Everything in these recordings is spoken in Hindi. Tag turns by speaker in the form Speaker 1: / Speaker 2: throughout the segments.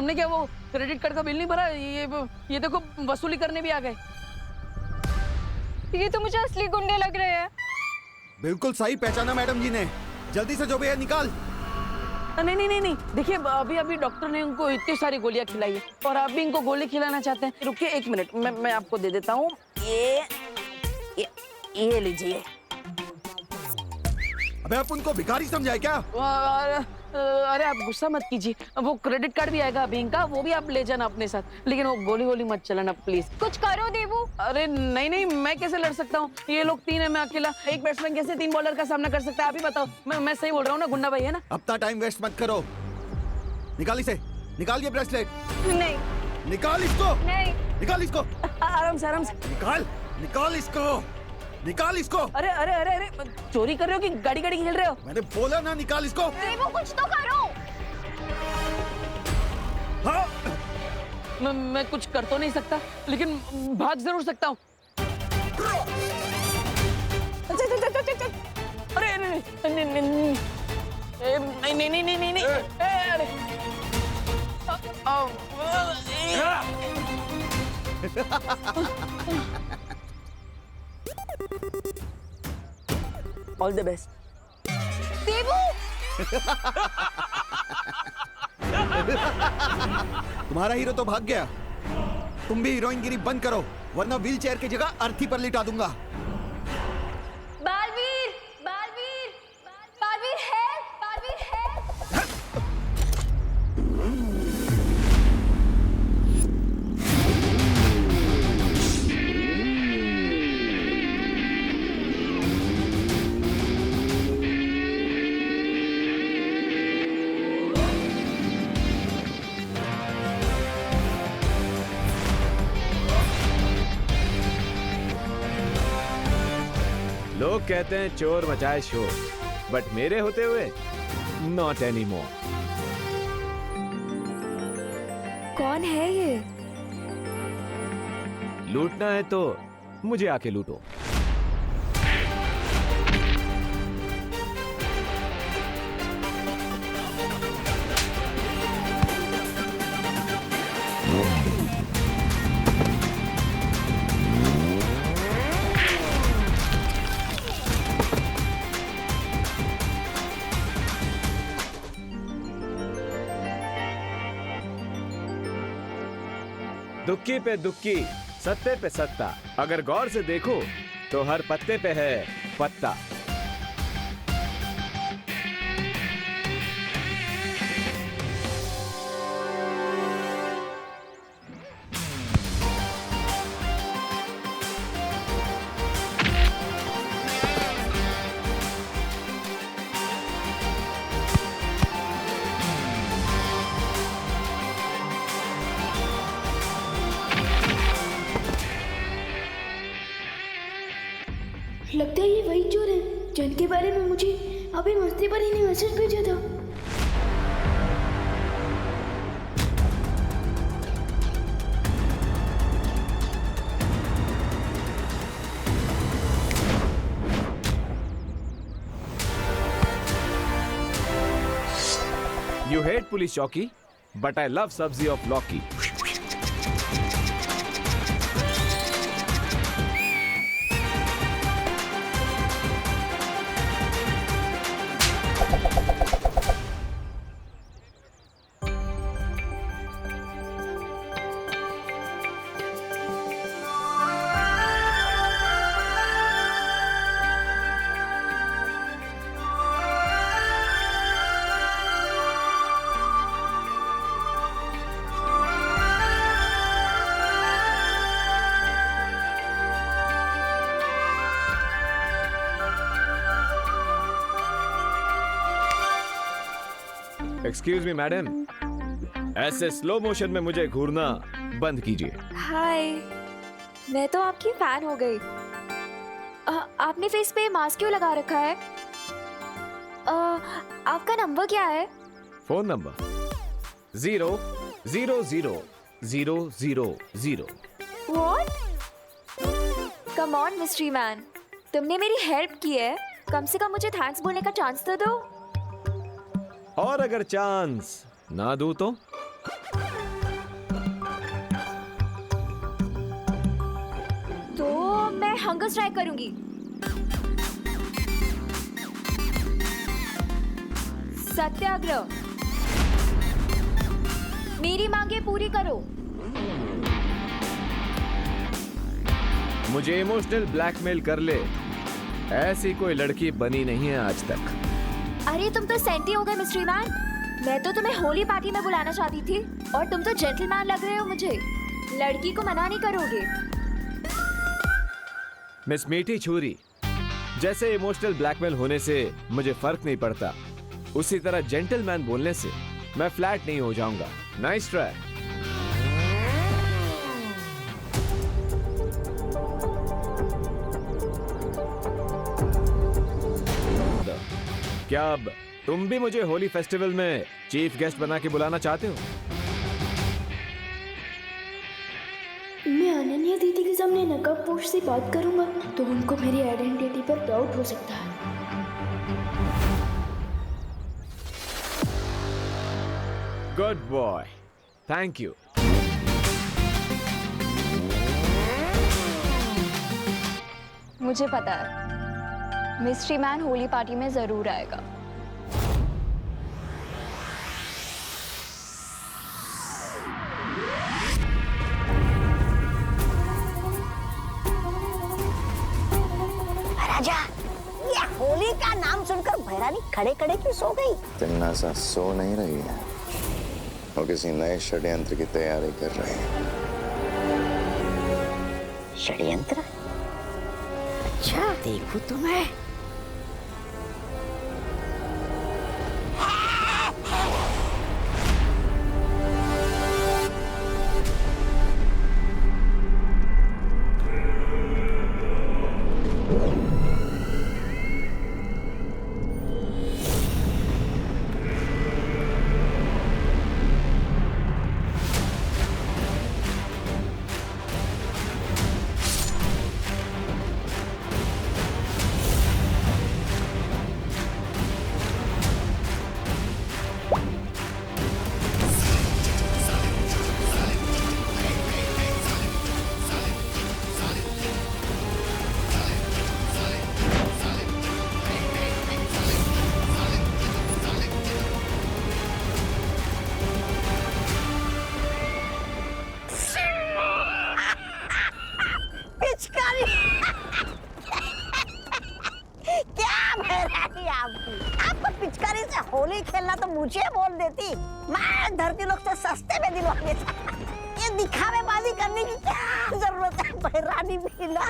Speaker 1: तुमने क्या वो क्रेडिट कार्ड का बिल नहीं भरा? ये देखो वसूली करने भी आ गए।
Speaker 2: ये तो मुझे असली गुंडे लग रहे हैं।
Speaker 3: बिल्कुल सही पहचाना मैडम जी ने। जल्दी से जो भी है निकाल।
Speaker 1: नहीं नहीं नहीं नहीं, देखिए अभी डॉक्टर ने उनको इतनी सारी गोलियां खिलाई है और आप भी इनको गोली खिलाना चाहते हैं। रुकिए 1 मिनट, मैं आपको दे देता हूँ। ये लीजिए।
Speaker 3: अबे आप उनको भिखारी समझाए क्या?
Speaker 1: अरे आप गुस्सा मत कीजिए, वो क्रेडिट कार्ड भी आएगा बैंक का, वो भी आप ले जाना अपने साथ, लेकिन वो गोली वोली मत चलाना प्लीज।
Speaker 2: कुछ करो देवू।
Speaker 1: अरे नहीं नहीं, मैं कैसे लड़ सकता हूँ? ये लोग 3 है, मैं अकेला। एक बैट्समैन कैसे 3 बॉलर का सामना कर सकता है? आप ही बताओ। मैं सही बोल रहा हूँ ना गुंडा भाई, है ना?
Speaker 3: अपना टाइम वेस्ट मत करो। निकाल इसे, निकाल ये ब्रेसलेट।
Speaker 2: नहीं
Speaker 3: निकाल इसको,
Speaker 2: नहीं।
Speaker 3: निकाल इसको।
Speaker 1: आराम से आराम से।
Speaker 3: निकाल, निकाल इसको, निकाल इसको।
Speaker 1: अरे अरे अरे अरे, चोरी कर रहे हो कि गाड़ी गाड़ी खेल रहे हो?
Speaker 3: मैंने बोला ना निकाल इसको।
Speaker 2: देवू कुछ तो करो।
Speaker 3: हाँ।
Speaker 1: मैं कुछ कर तो नहीं सकता, लेकिन भाग जरूर सकता हूँ। अरे नहीं नहीं नहीं नहीं नहीं नहीं नहीं, अरे ऑल द बेस्ट।
Speaker 2: देवू
Speaker 3: तुम्हारा हीरो तो भाग गया। तुम भी हीरोइनगिरी बंद करो, वरना व्हील चेयर की जगह अर्थी पर लिटा दूंगा।
Speaker 2: बालवीर, बालवीर, बालवीर है, बालवीर है।
Speaker 4: लोग कहते हैं चोर मचाए शोर, बट मेरे होते हुए नॉट एनी मोर।
Speaker 2: कौन है ये?
Speaker 4: लूटना है तो मुझे आके लूटो। दुक्की पे दुक्की, सत्ते पे सत्ता। अगर गौर से देखो तो हर पत्ते पे है पत्ता।
Speaker 5: लगता है ये वही चोर है जिनके बारे में मुझे अभी मस्ती पर ही ने मैसेज भेजा था।
Speaker 4: You hate पुलिस चौकी, but I love सब्जी of लौकी। एक्सक्यूज मी मैडम, ऐसे स्लो मोशन में मुझे घूरना बंद कीजिए।
Speaker 2: हाय, मैं तो आपकी फैन हो गई। आपने फेस पे मास्क क्यों लगा रखा है? आपका नंबर क्या है?
Speaker 4: Phone number 0000000।
Speaker 2: What? Come on, mystery man. तुमने मेरी हेल्प की है, कम से कम मुझे थैंक्स बोलने का चांस तो दो।
Speaker 4: और अगर चांस ना दूं तो?
Speaker 2: हंगर स्ट्राइक करूंगी। सत्याग्रह। मेरी मांगे पूरी करो।
Speaker 4: मुझे इमोशनल ब्लैकमेल कर ले, ऐसी कोई लड़की बनी नहीं है आज तक।
Speaker 2: अरे तुम तो सेंटी हो गए मिस्ट्री मैन। मैं तो तुम्हें होली पार्टी में बुलाना चाहती थी और तुम तो जेंटलमैन लग रहे हो मुझे। लड़की को मना नहीं करोगे।
Speaker 4: मिस मीठी छुरी, जैसे इमोशनल ब्लैकमेल होने से मुझे फर्क नहीं पड़ता, उसी तरह जेंटलमैन बोलने से मैं फ्लैट नहीं हो जाऊंगा। Nice try. क्या अब तुम भी मुझे होली फेस्टिवल में चीफ गेस्ट बना के बुलाना चाहते हो?
Speaker 5: मैं अनन्या दीदी के सामने नकाबपोश से बात करूंगा तो उनको मेरी आइडेंटिटी पर डाउट हो सकता है।
Speaker 4: Good boy, thank you.
Speaker 2: मुझे पता है मिस्ट्री मैन होली पार्टी में जरूर आएगा।
Speaker 6: राजा, ये होली का नाम सुनकर भैरानी खड़े खड़े क्यों सो गई?
Speaker 7: तिन्नासा सो नहीं रही है, वो किसी नए षड्यंत्र की तैयारी कर रही है।
Speaker 6: षड्यंत्र? अच्छा, देखो तो मैं। आपको पिचकारी से होली खेलना तो मुझे बोल देती, मैं धरती लोग से सस्ते में दिलवा देता। ये दिखावेबाजी करने की क्या जरूरत है भैरानी भीला?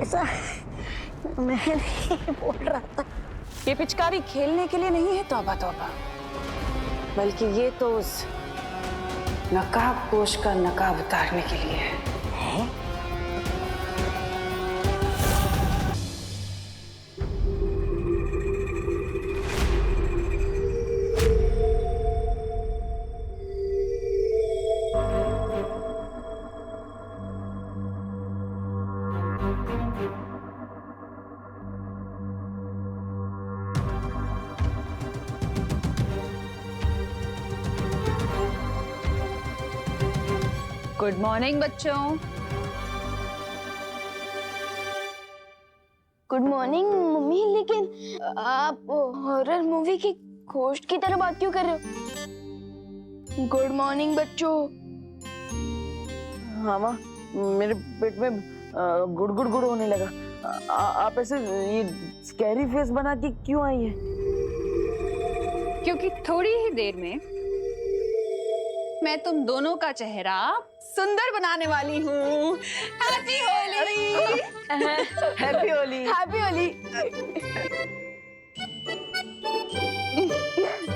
Speaker 6: ऐसा मैं नहीं बोल रहा था।
Speaker 1: ये पिचकारी खेलने के लिए नहीं है तौबा तौबा, बल्कि ये तो उस नकाबपोश का नकाब उतारने के लिए है।
Speaker 8: गुड मॉर्निंग बच्चों।
Speaker 5: गुड मॉर्निंग मम्मी, लेकिन आप हॉरर मूवी की घोस्ट की तरह बात क्यों कर रहे हो? गुड मॉर्निंग बच्चों।
Speaker 1: हाँ माँ, मेरे पेट में गुड़ गुड़ गुड़ होने लगा। आप ऐसे ये स्कैरी फेस बना के क्यों आई है?
Speaker 8: क्योंकि थोड़ी ही देर में मैं तुम दोनों का चेहरा सुंदर बनाने वाली हूँ। Happy Holi.
Speaker 1: Happy Holi.
Speaker 8: Happy Holi.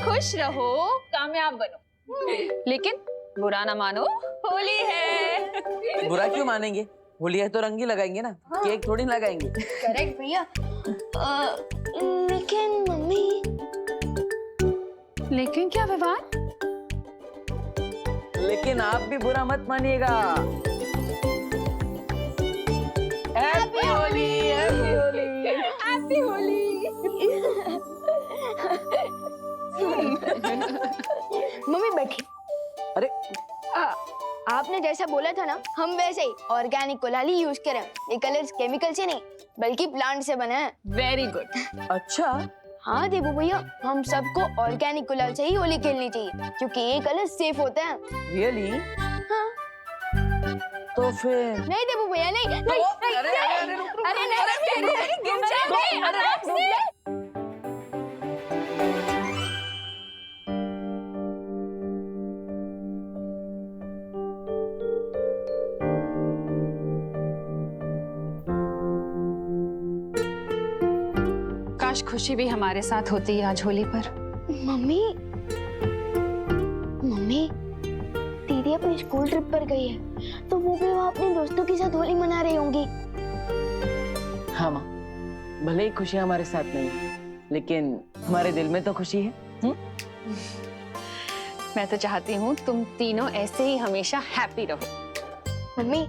Speaker 8: खुश रहो, कामयाब बनो, लेकिन बुरा ना मानो, होली है।
Speaker 1: बुरा क्यों मानेंगे? होली है तो रंग ही लगाएंगे ना, केक थोड़ी लगाएंगे।
Speaker 5: करेक्ट भैया। लेकिन मम्मी।
Speaker 8: लेकिन क्या विवान?
Speaker 1: लेकिन आप भी बुरा मत मानिएगा। Happy Holi. Happy Holi.
Speaker 8: Happy Holi.
Speaker 5: Mummy बैठी।
Speaker 1: अरे
Speaker 5: आपने जैसा बोला था ना, हम वैसे ही ऑर्गेनिक गुलाल ही यूज करें। ये कलर्स केमिकल से नहीं बल्कि प्लांट से बने हैं।
Speaker 8: Very good.
Speaker 1: अच्छा,
Speaker 5: हाँ देबू भैया, हम सबको ऑर्गेनिक गुलाल से ही होली खेलनी चाहिए क्योंकि ये कलर सेफ होते हैं।
Speaker 1: रियली?
Speaker 5: हाँ।
Speaker 1: तो फिर
Speaker 5: नहीं देबू भैया, नहीं नहीं नहीं,
Speaker 1: अरे, अरे, रुक, रुक,
Speaker 5: अरे नहीं,
Speaker 1: अरे,
Speaker 5: नहीं,
Speaker 1: रुक,
Speaker 5: नहीं,
Speaker 8: गिर
Speaker 5: नहीं,
Speaker 8: जाएंगे,
Speaker 5: नहीं,
Speaker 8: आराम
Speaker 5: रुक
Speaker 8: से।
Speaker 5: जा।
Speaker 8: काश खुशी भी हमारे साथ होती आज होली पर।
Speaker 5: मम्मी, मम्मी, दीदी अपनी स्कूल ट्रिप पर गई है तो वो भी वहाँ अपने दोस्तों के साथ होली मना रही होंगी।
Speaker 1: हाँ माँ, भले ही खुशी हमारे साथ नहीं है, लेकिन हमारे दिल में तो खुशी है।
Speaker 8: मैं तो चाहती हूँ तुम तीनों ऐसे ही हमेशा हैप्पी रहो।
Speaker 5: मम्मी,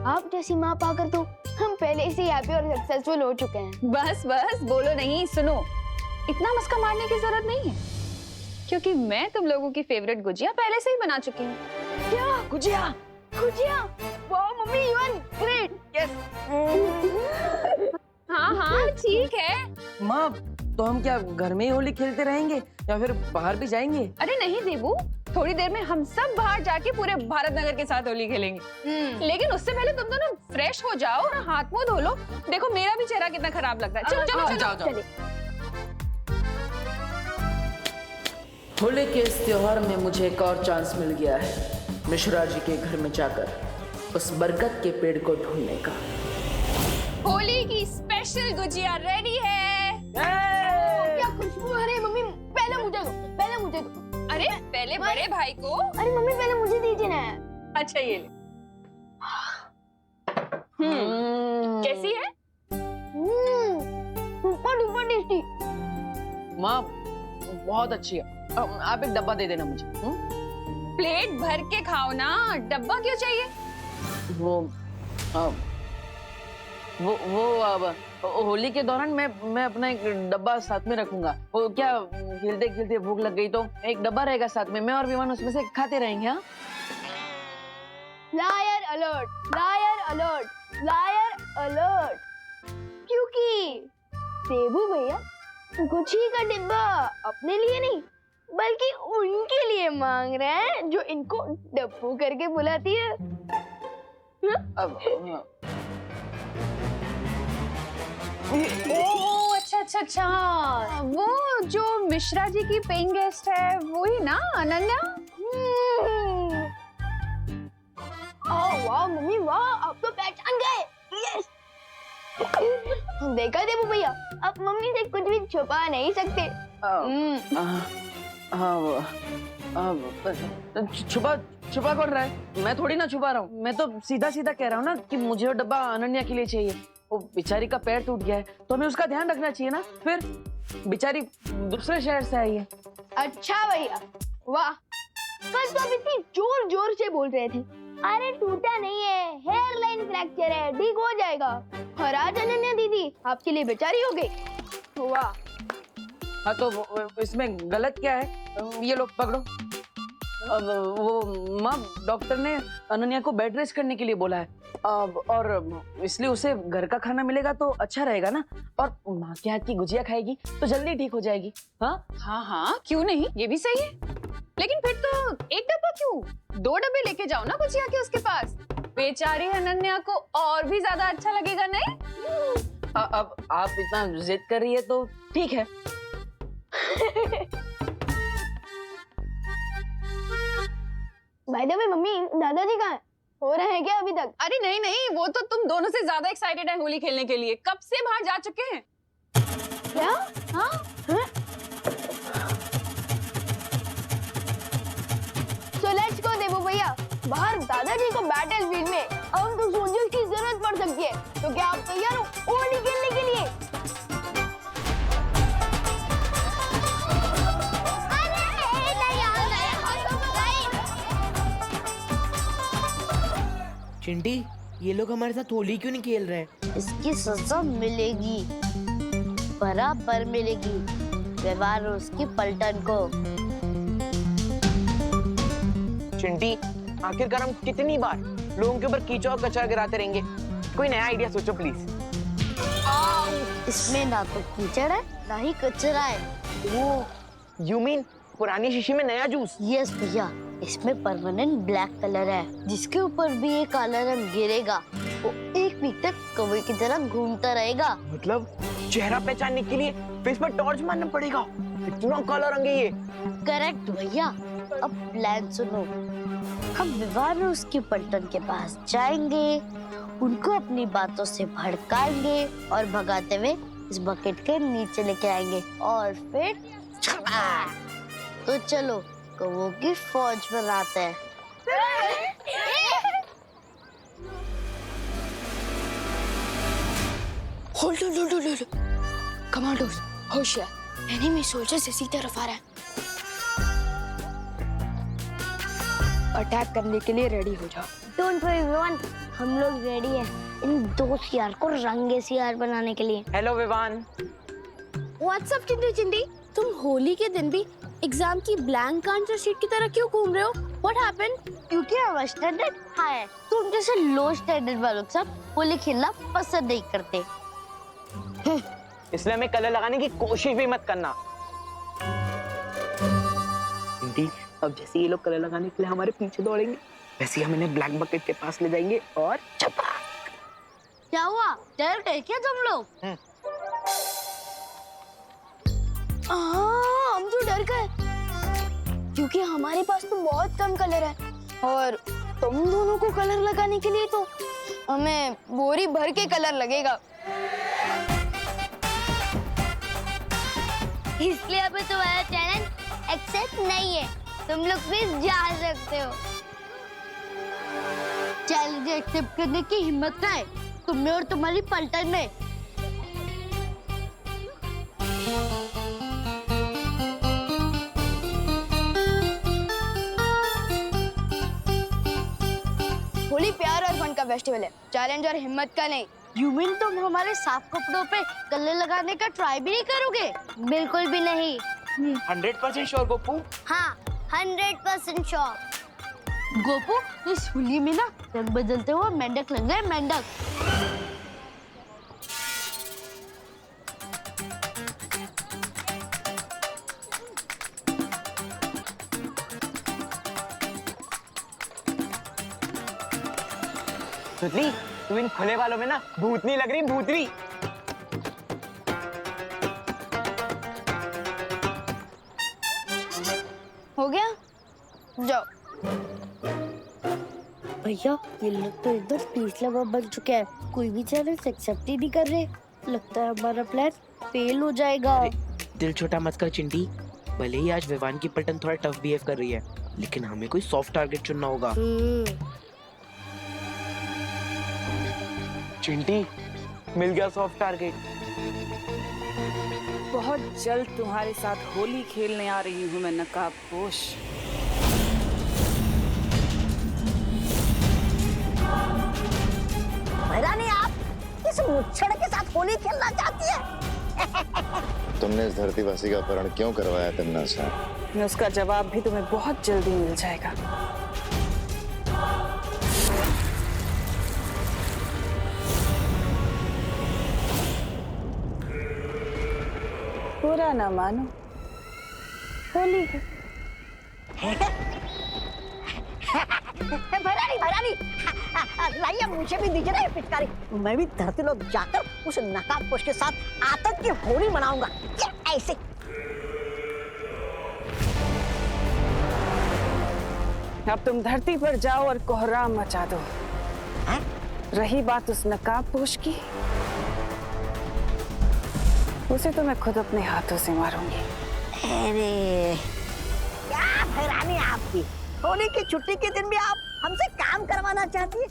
Speaker 5: आप जैसी माँ पाकर तो हम पहले से हैप्पी और सक्सेसफुल हो चुके हैं।
Speaker 8: बस बस बोलो नहीं, सुनो, इतना मस्का मारने की जरूरत नहीं है क्योंकि मैं तुम लोगों की फेवरेट गुजिया पहले से ही बना चुकी हूँ।
Speaker 5: क्या?
Speaker 1: गुजिया?
Speaker 5: गुजिया? वाह mummy, you are great.
Speaker 1: Yes.
Speaker 8: हाँ हाँ ठीक है।
Speaker 1: माँ, तो हम क्या घर में ही होली खेलते रहेंगे या फिर बाहर भी जाएंगे?
Speaker 8: अरे नहीं देबू, थोड़ी देर में हम सब बाहर जाके पूरे भारत नगर के साथ होली खेलेंगे। लेकिन उससे पहले तुम दोनों फ्रेश हो जाओ और हाथ मुंह धो लो। देखो मेरा भी चेहरा कितना खराब लगता है। चलो चलो चलो
Speaker 1: जाओ, जाओ।
Speaker 8: चलिए।
Speaker 1: होली के इस त्योहार में मुझे एक और चांस मिल गया है मिश्रा जी के घर में जाकर उस बरगद के पेड़ को ढूंढने का।
Speaker 8: होली की स्पेशल गुजिया रेडी है।
Speaker 5: क्या खुशबू! अरे मम्मी, पहले मुझे दो, पहले मुझे दो।
Speaker 8: अरे पहले बड़े भाई को।
Speaker 5: अरे मम्मी, पहले मुझे दीजिए ना।
Speaker 8: अच्छा ये ले। कैसी है?
Speaker 5: Super duper tasty.
Speaker 1: माँ, बहुत अच्छी है। आप एक डब्बा दे देना मुझे।
Speaker 8: प्लेट भर के खाओ ना, डब्बा क्यों चाहिए?
Speaker 1: वो अब होली के दौरान मैं अपना एक डब्बा साथ में रखूंगा। वो क्या, खेलते खेलते भूख लग गई तो एक डब्बा रहेगा साथ में, मैं और विमान उसमें से खाते रहेंगे। हाँ,
Speaker 5: liar alert, liar alert, liar alert. क्योंकि देबू भैया गुच्छी का डिब्बा अपने लिए नहीं बल्कि उनके लिए मांग रहे हैं जो इनको डब्बू करके बुलाती है।
Speaker 8: ओह अच्छा अच्छा, वो जो मिश्रा जी की पेइंग गेस्ट है वो ही ना, अनन्या?
Speaker 5: वाह मम्मी वाह, आप तो पहचान गए। यस। देखा देबू भैया, आप मम्मी से कुछ भी छुपा नहीं सकते।
Speaker 1: छुपा छुपा कौन रहा है? मैं थोड़ी ना छुपा रहा हूँ, मैं तो सीधा सीधा कह रहा हूँ ना कि मुझे वो डब्बा अनन्या के लिए चाहिए। वो बेचारी का पैर टूट गया है तो हमें उसका ध्यान रखना चाहिए ना। फिर बेचारी दूसरे शहर से आई है।
Speaker 5: अच्छा भैया, वाह। कल तो आप इतनी जोर जोर से बोल रहे थे, अरे टूटा नहीं है, हेयर लाइन फ्रैक्चर है, ठीक हो जाएगा। और आज अनन्या दीदी आपके लिए बेचारी हो गई। वाह।
Speaker 1: हाँ तो इसमें गलत क्या है? ये लो पकड़ो। अब वो माँ, डॉक्टर ने अनन्या को बेड रेस्ट करने के लिए बोला है। और इसलिए उसे घर का खाना मिलेगा तो अच्छा रहेगा ना, और माँ के हाथ की गुजिया खाएगी तो जल्दी ठीक हो जाएगी। हाँ
Speaker 8: हाँ हाँ क्यों नहीं, ये भी सही है। लेकिन फिर तो एक डब्बा क्यों, 2 डब्बे लेके जाओ ना गुजिया के उसके पास। बेचारी अनन्या को और भी ज्यादा अच्छा लगेगा नहीं?
Speaker 1: अब आप इतना जिद कर रही है तो ठीक है।
Speaker 5: बाय द वे मम्मी, दादाजी कहाँ हैं? हो रहे हैं क्या अभी तक?
Speaker 8: अरे नहीं नहीं, वो तो तुम दोनों से ज्यादा एक्साइटेड है होली खेलने के लिए, कब से बाहर जा चुके हैं।
Speaker 5: क्या?
Speaker 8: हाँ
Speaker 5: So let's go देबू भैया, बाहर दादाजी को बैटल फील्ड में हम तो सोल्जर्स की जरूरत पड़ सकती है। तो क्या आप तैयार हो होली खेलने के लिए?
Speaker 9: चिंटी, ये लोग हमारे साथ होली क्यों नहीं खेल रहे हैं?
Speaker 10: इसकी सजा मिलेगी, बराबर मिलेगी। व्यवहार उसकी पलटन को।
Speaker 9: चिंटी, आखिरकार हम कितनी बार लोगों के ऊपर कीचड़ और कचरा गिराते रहेंगे? कोई नया आइडिया सोचो प्लीज।
Speaker 10: इसमें ना तो कीचड़ है ना ही कचरा है।
Speaker 9: वो यू मीन पुरानी शीशी में नया जूस?
Speaker 10: यस भैया, इसमें परमानेंट ब्लैक कलर है, जिसके ऊपर भी ये काला रंग गिरेगा वो 1 वीक तक कौवे की तरह घूमता रहेगा।
Speaker 9: मतलब चेहरा पहचानने के लिए फेस पर टॉर्च मारना पड़ेगा? इतना काला रंग है ये।
Speaker 10: करेक्ट भैया। अब प्लान सुनो, हम विवान और उसकी पलटन के पास जाएंगे, उनको अपनी बातों से भड़काएंगे और भगाते हुए इस बकेट के नीचे लेके आएंगे और फिर तो चलो कौवों की फौज बनाते हैं।
Speaker 5: होल्ड कमांडोज होशियार, एनिमी सोल्जर्स इसी तरफ आ रहा है। अटैक करने के लिए रेडी हो जाओ।
Speaker 10: डोंट वरी विवान, हम लोग रेडी हैं इन 2 सियार को रंगे सियार बनाने के लिए।
Speaker 9: हेलो विवान।
Speaker 5: व्हाट्सअप चिंटी, तुम होली के दिन भी एग्जाम की ब्लैंक आंसर शीट की तरह क्यों घूम रहे हो? What happened?
Speaker 10: क्योंकि हम स्टैंडर्ड हाई है, तुम जैसे लो स्टैंडर्ड वालों के साथ होली खेलना पसंद नहीं करते।
Speaker 9: इसलिए हमें कलर लगाने की कोशिश भी मत करना। अब जैसे ये लोग कलर लगाने के लिए हमारे पीछे दौड़ेंगे, वैसे हम इन्हें ब्लैक बकेट के पास ले जाएंगे और चपाक।
Speaker 10: क्या हुआ, डर गए क्या तुम लोग?
Speaker 5: हम तो डर गए क्योंकि हमारे पास तो बहुत कम कलर है और तुम दोनों को कलर लगाने के लिए तो हमें बोरी भर के कलर लगेगा।
Speaker 10: इसलिए अभी तुम्हारा चैलेंज एक्सेप्ट नहीं है, तुम लोग भी जा सकते हो। चैलेंज एक्सेप्ट करने की हिम्मत ना है तुम्हें और तुम्हारी पलटन में।
Speaker 5: होली प्यार और फन का फेस्टिवल है, चैलेंज और हिम्मत का नहीं।
Speaker 10: यू मीन तुम हमारे साफ कपड़ों पे कलर लगाने का ट्राई भी नहीं करोगे? बिल्कुल भी नहीं।
Speaker 9: 100% श्योर गोपू?
Speaker 10: हाँ 100% श्योर। गोपू, इस होली में ना रंग बदलते हुए मेंढक लग रहे, मेंढक।
Speaker 9: सुतली, तू इन खुले वालों में ना भूतनी लग रही, भूतनी।
Speaker 5: हो गया, जाओ।
Speaker 10: भैया ये लोग तो एकदम पीस लवा बन चुके हैं, कोई भी चैलेंज एक्सेप्ट ही नहीं कर रहे। लगता है हमारा प्लान फेल हो जाएगा।
Speaker 9: दिल छोटा मत कर चिंटी, भले ही आज विवान की पलटन थोड़ा टफ बिहेव कर रही है, लेकिन हमें कोई सॉफ्ट टारगेट चुनना होगा। चिंटी, मिल गया सॉफ्ट टारगेट।
Speaker 1: बहुत जल्द तुम्हारे साथ होली खेलने आ रही हूँ मैं, नकाबपोश।
Speaker 6: रानी, आप इस मुच्छड़ के साथ होली खेलना चाहती है?
Speaker 7: तुमने इस धरतीवासी का अपहरण क्यों करवाया तन्ना साहब?
Speaker 1: उसका जवाब भी तुम्हें बहुत जल्दी मिल जाएगा। पूरा ना मानो, होली है।
Speaker 6: भरानी, लाइए मुझे भी दीजिए ना ये पिचकारी। मैं भी धरती लोग जाकर उस नकाबपोश के साथ आतंक की होली मनाऊंगा। ये ऐसे।
Speaker 1: अब तुम धरती पर जाओ और कोहराम मचा दो। रही बात उस नकाबपोश की, उसे तो मैं खुद अपने हाथों से मारूंगी।
Speaker 6: अरे क्या भरानी, आप भी होली की छुट्टी के दिन भी आप हमसे काम करवाना चाहती है?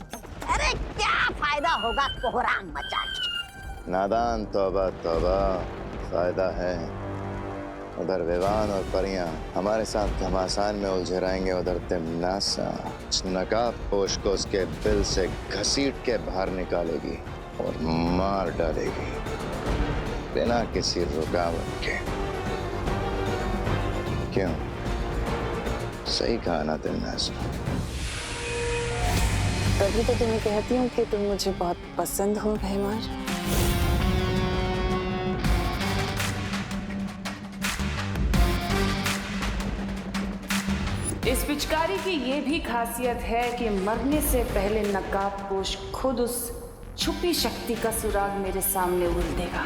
Speaker 6: अरे क्या फायदा होगा कोहराम मचा के?
Speaker 7: नादान, तौबा तौबा, फायदा है। उधर विवान और परियां हमारे साथ घमासान में उलझे रहेंगे, उधर तिमनासा नकाबपोश को उसके दिल से घसीट के बाहर निकालेगी और मार डालेगी बिना किसी रुकावट के। क्यों, सही कहा ना तिमनासा?
Speaker 11: तभी तो तुम्हें कहती हूँ कि तुम मुझे बहुत पसंद हो भैमार।
Speaker 1: इस पिचकारी की ये भी खासियत है कि मरने से पहले नकाबपोश खुद उस छुपी शक्ति का सुराग मेरे सामने उड़ देगा।